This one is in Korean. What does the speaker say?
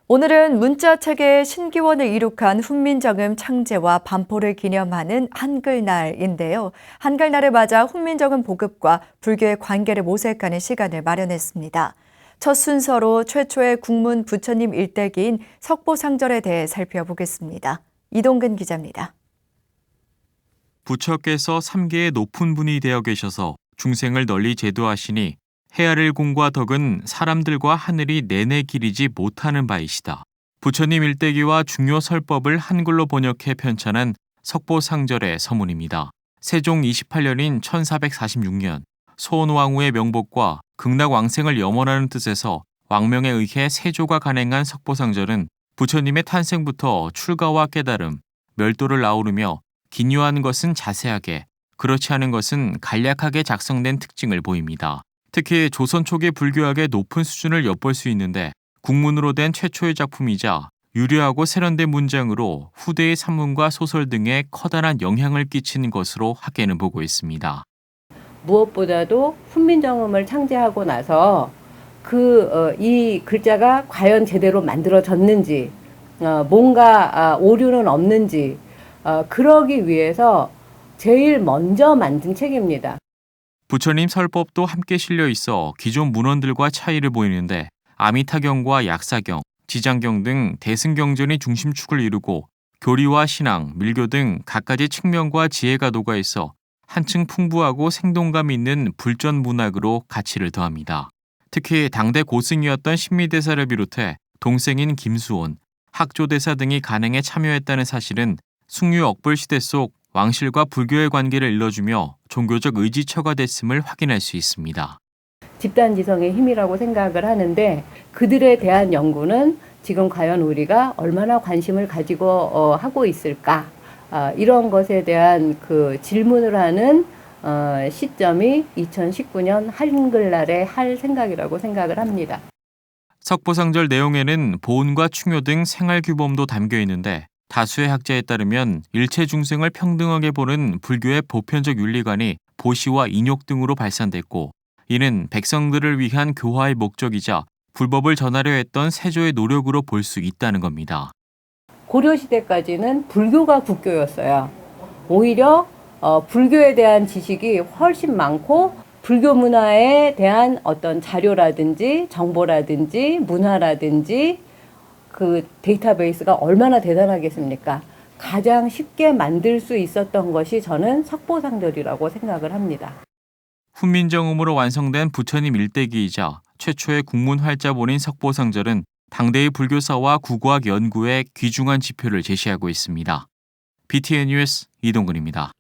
오늘은 문자 체계의 신기원을 이룩한 훈민정음 창제와 반포를 기념하는 한글날인데요. 한글날을 맞아 훈민정음 보급과 불교의 관계를 모색하는 시간을 마련했습니다. 첫 순서로 최초의 국문 부처님 일대기인 석보상절에 대해 살펴보겠습니다. 이동근 기자입니다. 부처께서 3계의 높은 분이 되어 계셔서 중생을 널리 제도하시니 해아를 공과 덕은 사람들과 하늘이 내내 기리지 못하는 바이시다. 부처님 일대기와 중요 설법을 한글로 번역해 편찬한 석보상절의 서문입니다. 세종 28년인 1446년 소원왕후의 명복과 극락왕생을 염원하는 뜻에서 왕명에 의해 세조가 간행한 석보상절은 부처님의 탄생부터 출가와 깨달음, 멸도를 아우르며 기묘한 것은 자세하게, 그렇지 않은 것은 간략하게 작성된 특징을 보입니다. 특히 조선 초기 불교학의 높은 수준을 엿볼 수 있는데 국문으로 된 최초의 작품이자 유려하고 세련된 문장으로 후대의 산문과 소설 등에 커다란 영향을 끼친 것으로 학계는 보고 있습니다. 무엇보다도 훈민정음을 창제하고 나서 이 글자가 과연 제대로 만들어졌는지, 뭔가 오류는 없는지, 그러기 위해서 제일 먼저 만든 책입니다. 부처님 설법도 함께 실려 있어 기존 문헌들과 차이를 보이는데 아미타경과 약사경, 지장경 등 대승경전이 중심축을 이루고 교리와 신앙, 밀교 등 갖가지 측면과 지혜가 녹아 있어 한층 풍부하고 생동감 있는 불전 문학으로 가치를 더합니다. 특히 당대 고승이었던 신미대사를 비롯해 동생인 김수온, 학조대사 등이 간행에 참여했다는 사실은 숭유 억불 시대 속 왕실과 불교의 관계를 일러주며 종교적 의지처가 됐음을 확인할 수 있습니다. 집단지성의 힘이라고 생각을 하는데 그들에 대한 연구는 지금 과연 우리가 얼마나 관심을 가지고 하고 있을까? 이런 것에 대한 그 질문을 하는 시점이 2019년 한글날에 할 생각이라고 생각을 합니다. 석보상절 내용에는 보온과 충효 등 생활규범도 담겨 있는데 다수의 학자에 따르면 일체 중생을 평등하게 보는 불교의 보편적 윤리관이 보시와 인욕 등으로 발산됐고 이는 백성들을 위한 교화의 목적이자 불법을 전하려 했던 세조의 노력으로 볼 수 있다는 겁니다. 고려시대까지는 불교가 국교였어요. 오히려 불교에 대한 지식이 훨씬 많고 불교 문화에 대한 어떤 자료라든지 정보라든지 문화라든지 그 데이터베이스가 얼마나 대단하겠습니까? 가장 쉽게 만들 수 있었던 것이 저는 석보상절이라고 생각을 합니다. 훈민정음으로 완성된 부처님 일대기이자 최초의 국문 활자본인 석보상절은 당대의 불교사와 국어학 연구에 귀중한 지표를 제시하고 있습니다. BTN 뉴스 이동근입니다.